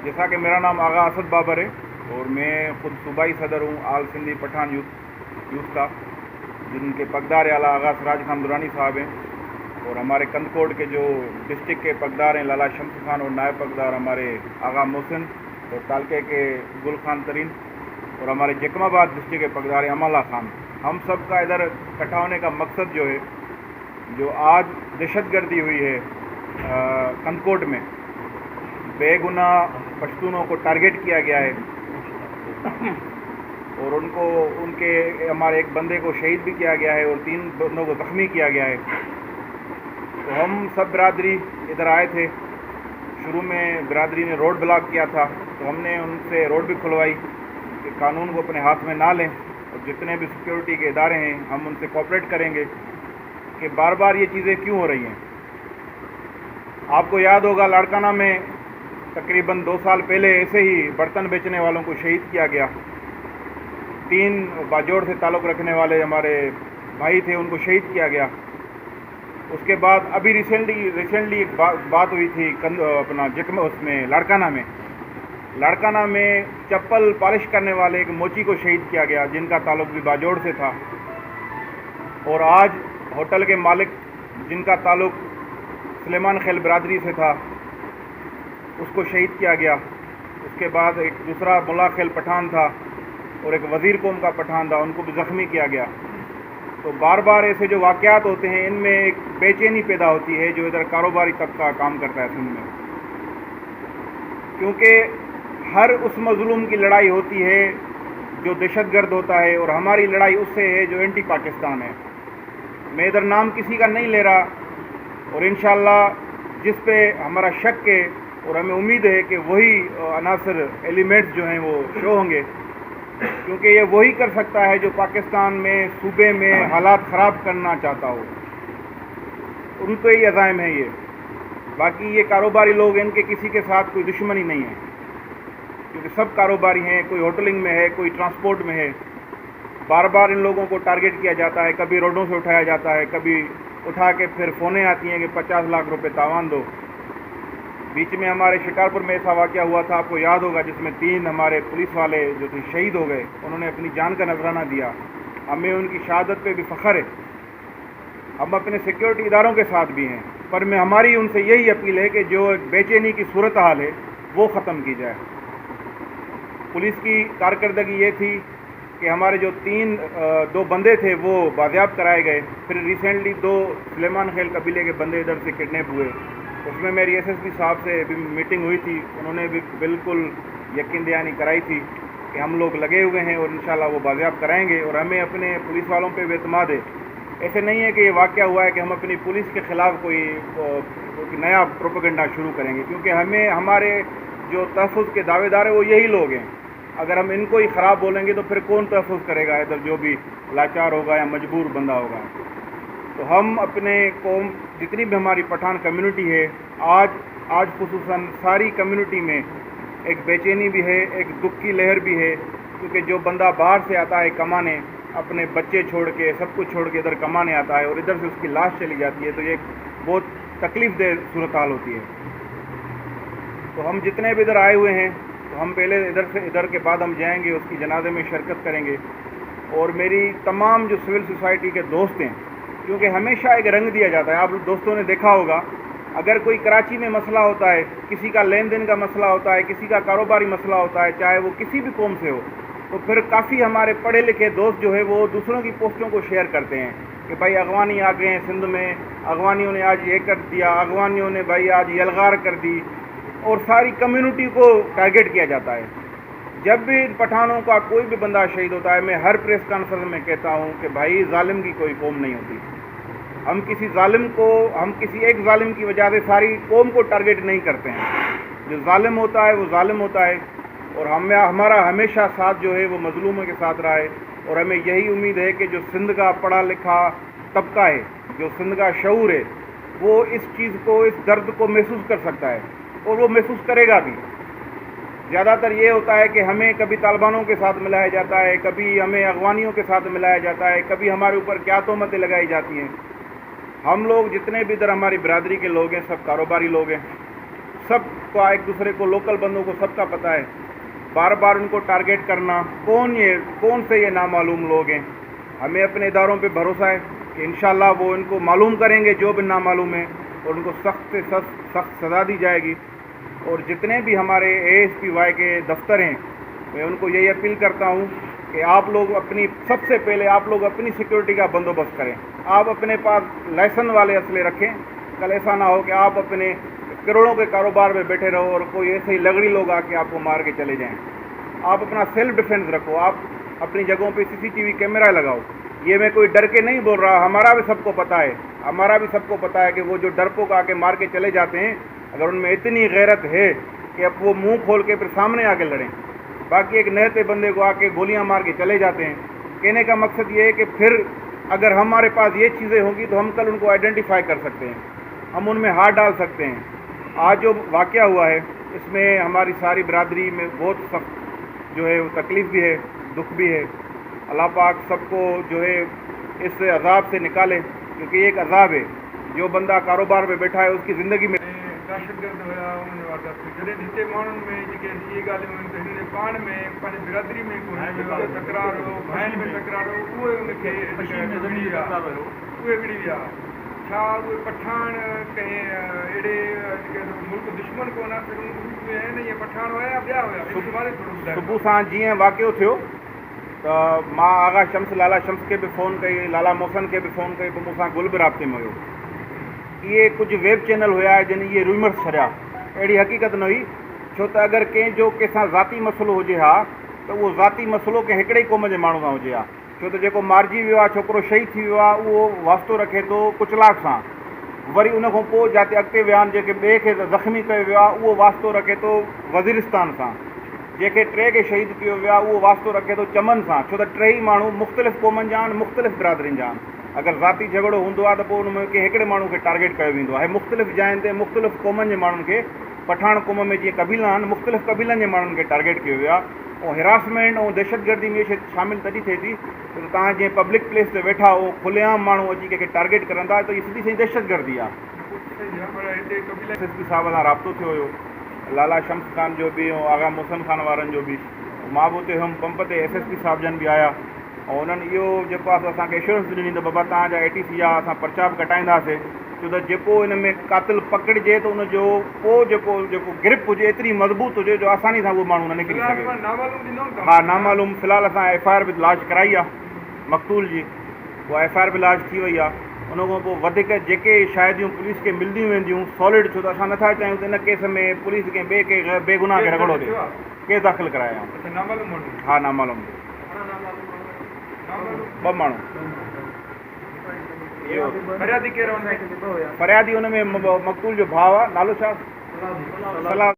जैसा कि मेरा नाम आगा असद बाबर है और मैं ख़ुद सूबाई सदर हूँ आल सिंधी पठान यूथ का, जिनके पगदार आला आगा सिराज खान दुरानी साहब हैं, और हमारे कंदकोट के जो डिस्ट्रिक्ट के पगदार हैं लाला शम्स खान, और नायब पगदार हमारे आगा मोहसिन, और तालके के गुल खान तरीन, और हमारे जकमाबाद डिस्ट्रिक्ट के पगदार अमला खान। हम सब का इधर इकट्ठा होने का मकसद जो है, जो आज दहशतगर्दी हुई है कंदकोट में, बेगुनाह पश्तूनों को टारगेट किया गया है और उनके हमारे एक बंदे को शहीद भी किया गया है और 3 बंदों को ज़ख्मी किया गया है। तो हम सब बिरादरी इधर आए थे। शुरू में बिरादरी ने रोड ब्लॉक किया था, तो हमने उनसे रोड भी खुलवाई कि कानून को अपने हाथ में ना लें, और जितने भी सिक्योरिटी के इदारे हैं हम उनसे कोऑपरेट करेंगे कि बार बार ये चीज़ें क्यों हो रही हैं। आपको याद होगा लाड़काना में तकरीबन 2 साल पहले ऐसे ही बर्तन बेचने वालों को शहीद किया गया। 3 बाजोड़ से ताल्लुक़ रखने वाले हमारे भाई थे, उनको शहीद किया गया। उसके बाद अभी रिसेंटली एक बात हुई थी अपना उसमें लाड़काना में चप्पल पॉलिश करने वाले एक मोची को शहीद किया गया, जिनका ताल्लुक़ भी बाजोड़ से था। और आज होटल के मालिक जिनका ताल्लुक़ सुलेमान खेल बिरादरी से था, उसको शहीद किया गया। उसके बाद एक दूसरा मुला खेल पठान था और एक वज़ीर कौम का पठान था, उनको भी ज़ख्मी किया गया। तो बार बार ऐसे जो वाक़यात होते हैं, इनमें एक बेचैनी पैदा होती है जो इधर कारोबारी तबका काम करता है सिंध में, क्योंकि हर उस मज़लूम की लड़ाई होती है जो दहशतगर्द होता है, और हमारी लड़ाई उससे है जो एंटी पाकिस्तान है। मैं इधर नाम किसी का नहीं ले रहा, और इंशाअल्लाह जिस पे हमारा शक है और हमें उम्मीद है कि वही अनासर एलिमेंट्स जो हैं वो शो होंगे, क्योंकि ये वही कर सकता है जो पाकिस्तान में सूबे में हालात ख़राब करना चाहता हो। उनको ही अज़ाइम है ये। बाकी ये कारोबारी लोग, इनके किसी के साथ कोई दुश्मनी नहीं है, क्योंकि सब कारोबारी हैं। कोई होटलिंग में है, कोई ट्रांसपोर्ट में है। बार बार इन लोगों को टारगेट किया जाता है, कभी रोडों से उठाया जाता है, कभी उठा के फिर फ़ोनें आती हैं कि 50 लाख रुपए तावान दो। बीच में हमारे शिकारपुर में ऐसा वाक़या हुआ था, आपको याद होगा, जिसमें 3 हमारे पुलिस वाले जो थे शहीद हो गए। उन्होंने अपनी जान का नजराना दिया। हमें उनकी शहादत पे भी फ़ख्र है। हम अपने सिक्योरिटी इदारों के साथ भी हैं, पर हमारी उनसे यही अपील है कि जो बेचैनी की सूरत हाल है वो ख़त्म की जाए। पुलिस की कारकर्दगी ये थी कि हमारे जो 2 बंदे थे वो बाजियाब कराए गए। फिर रिसेंटली 2 सुलेमान खेल कबीले के बंदे इधर से किडनैप हुए। उसमें मेरी एसएसपी साहब से भी मीटिंग हुई थी, उन्होंने भी बिल्कुल यकीन दहानी कराई थी कि हम लोग लगे हुए हैं और इंशाल्लाह वो बाजियाब कराएंगे। और हमें अपने पुलिस वालों पे भी एतमाद है। ऐसे नहीं है कि ये वाक़या हुआ है कि हम अपनी पुलिस के ख़िलाफ़ कोई नया प्रोपेगेंडा शुरू करेंगे, क्योंकि हमें हमारे जो तहफ़्फ़ुज़ के दावेदार हैं वो यही लोग हैं। अगर हम इनको ही ख़राब बोलेंगे तो फिर कौन तहफ़्फ़ुज़ करेगा इधर, जो भी लाचार होगा या मजबूर बंदा होगा। तो हम अपने कौम, जितनी भी हमारी पठान कम्युनिटी है, आज खुसूसन सारी कम्युनिटी में एक बेचैनी भी है, एक दुख की लहर भी है, क्योंकि जो बंदा बाहर से आता है कमाने, अपने बच्चे छोड़ के, सब कुछ छोड़ के इधर कमाने आता है और इधर से उसकी लाश चली जाती है, तो ये बहुत तकलीफ़ दह सूरत हाल होती है। तो हम जितने भी इधर आए हुए हैं, तो हम पहले इधर के बाद हम जाएंगे, उसकी जनाजे में शिरकत करेंगे। और मेरी तमाम जो सिविल सोसाइटी के दोस्त हैं, क्योंकि हमेशा एक रंग दिया जाता है, आप दोस्तों ने देखा होगा, अगर कोई कराची में मसला होता है, किसी का लेन देन का मसला होता है, किसी का कारोबारी मसला होता है, चाहे वो किसी भी कौम से हो, तो फिर काफ़ी हमारे पढ़े लिखे दोस्त जो है वो दूसरों की पोस्टों को शेयर करते हैं कि भाई अगवानी आ गए हैं सिंध में, अगवानियों ने आज ये कर दिया, अगवानियों ने भाई आज यलगार कर दी, और सारी कम्युनिटी को टारगेट किया जाता है। जब भी पठानों का कोई भी बंदा शहीद होता है, मैं हर प्रेस कॉन्फ्रेंस में कहता हूँ कि भाई जालिम की कोई कौम नहीं होती। हम किसी एक जालिम की वजह से सारी कौम को टारगेट नहीं करते हैं। जो जालिम होता है वो जालिम होता है, और हमारा हमेशा साथ जो है वो मजलूमों के साथ रहा है। और हमें यही उम्मीद है कि जो सिंध का पढ़ा लिखा तबका है, जो सिंध का शऊर है, वो इस चीज़ को, इस दर्द को महसूस कर सकता है, और वो महसूस करेगा भी। ज़्यादातर ये होता है कि हमें कभी तालिबानों के साथ मिलाया जाता है, कभी हमें अगवानियों के साथ मिलाया जाता है, कभी हमारे ऊपर क्या तोहमतें लगाई जाती हैं। हम लोग जितने भी इधर हमारी बिरादरी के लोग हैं, सब कारोबारी लोग हैं, सब का एक दूसरे को, लोकल बंदों को सबका पता है। बार बार उनको टारगेट करना, कौन से ये नामालूम लोग हैं। हमें अपने इदारों पे भरोसा है कि इंशाल्लाह वो इनको मालूम करेंगे जो भी नामालूम है, और उनको सख्त से सख्त सज़ा दी जाएगी। और जितने भी हमारे ASPY के दफ्तर हैं, मैं उनको यही अपील करता हूँ कि आप लोग सबसे पहले आप लोग अपनी सिक्योरिटी का बंदोबस्त करें। आप अपने पास लाइसेंस वाले असले रखें। कल ऐसा ना हो कि आप अपने करोड़ों के कारोबार में बैठे रहो और कोई ऐसे ही लगड़ी लोग आके आपको मार के चले जाएं। आप अपना सेल्फ डिफेंस रखो, आप अपनी जगहों पे CCTV कैमरा लगाओ। ये मैं कोई डर के नहीं बोल रहा, हमारा भी सबको पता है कि वो जो डरपोक आके मार के चले जाते हैं, अगर उनमें इतनी गैरत है कि अब वो मुंह खोल के फिर सामने आके लड़ें। बाकी एक नए बंदे को आके गोलियां मार के चले जाते हैं। कहने का मकसद ये है कि फिर अगर हमारे पास ये चीज़ें होंगी तो हम कल उनको आइडेंटिफाई कर सकते हैं, हम उनमें हाथ डाल सकते हैं। आज जो वाक़या हुआ है इसमें हमारी सारी बरादरी में बहुत सख्त जो है वो तकलीफ़ भी है, दुख भी है। अल्लाह पाक सबको जो है इस अजाब से निकाले, क्योंकि ये एक अजाब है। जो बंदा कारोबार में बैठा है उसकी ज़िंदगी में दहशतगर्द हुआ उन्होंने वारदात कई जॾहिं जिते माण्हुनि में जेके इहे ॻाल्हियूं आहिनि त हिन पाण में पंहिंजी बिरादरी में कोन्हे तकरार हो, भाइनि में तकरार हो, उहे उनखे विड़ी विया। छा उहे पठान कंहिं अहिड़े जेके मुल्क दुश्मन कोन आहे, फिर उहे आहिनि इहे पठान हुया या ॿिया हुया? सुबुह सां जीअं वाक़ियो थियो त मां आगा शम्स, लाला शम्स के भी फ़ोन कई, लाला मोहसन के भी फ़ोन कई, पोइ मूंसां गुल बि राब्ते में हुयो। ये कुछ वेब चैनल हुआ जिन ये रूमर्स छॾिया, अहिड़ी हक़ीक़त न हुई। छो त अगरि कंहिंजो कंहिंसां ज़ाती मसइलो हुजे हा त उहो ज़ाती मसइलो कंहिं हिकिड़े ई क़ौम जे माण्हू सां हुजे हा। छो त जेको मारिजी वियो आहे, छोकिरो शहीद थी वियो आहे, उहो वास्तो रखे थो कुचलाक सां। वरी उन खां पोइ जिते अॻिते विया आहिनि, जेके ॿिए खे ज़ख़्मी कयो वियो आहे, उहो वास्तो रखे थो वज़ीरिस्तान सां। जंहिंखे टे खे शहीद कयो वियो आहे उहो वास्तो रखे थो चमन सां। छो त टई माण्हू मुख़्तलिफ़ क़ौमनि जा आहिनि, मुख़्तलिफ़ बिरादरियुनि जा आहिनि। अगर ज़ाती झगड़ो हूंदो आहे त पोइ उन में कंहिं हिकिड़े माण्हू खे टारगेट कयो वेंदो आहे। मुख़्तलिफ़ जाइनि ते मुख़्तलिफ़ क़ौमनि जे माण्हुनि खे, पठान क़ौम में जीअं कबीला आहिनि, मुख़्तलिफ़ कबीलनि जे माण्हुनि खे टारगेट कयो वियो आहे। ऐं हिरासमेंट ऐं दहशतगर्दी में शामिलु तॾहिं थिए थी त तव्हां जीअं पब्लिक प्लेस ते वेठा हो, खुलेआम माण्हू अची कंहिंखे टारगेट करनि था, त इहा सिधी सही दहशतगर्दी आहे। SSP साहिब सां राब्तो थियो हुयो, लाला शम्स ख़ान जो बि ऐं आगा मोहसिन ख़ान वारनि जो बि। मां बि उते हुयुमि पंप ते, SSP साहिब जन बि आया ऐं उन्हनि इहो जेको आहे असांखे एश्योरेंस ॾिनी त बाबा तव्हांजा ATC जा असां पर्चा बि कटाईंदासीं। छो त जेको हिन में कातिल पकड़िजे त उनजो पोइ जेको ग्रिप हुजे एतिरी मज़बूत हुजे जो आसानी सां उहो माण्हू न निकिरी सघे। हा, नामालूम फ़िलहालु असां FIR बि लांच कराई आहे मक़तूल जी, उहा FIR बि लांच थी वई आहे। उन खां पोइ वधीक जेके शायदियूं पुलिस खे मिलंदियूं वेंदियूं सॉलिड, छो त असां नथा चाहियूं त इन केस में पुलिस कंहिं ॿिए खे बेगुनाह खे रगड़ो ॾिए। केस दाख़िल कराया? हा, नामालूम 2 माण्हू। फरियादी हुन में मक़तूल जो भाउ आहे, नालो छा? सलाह।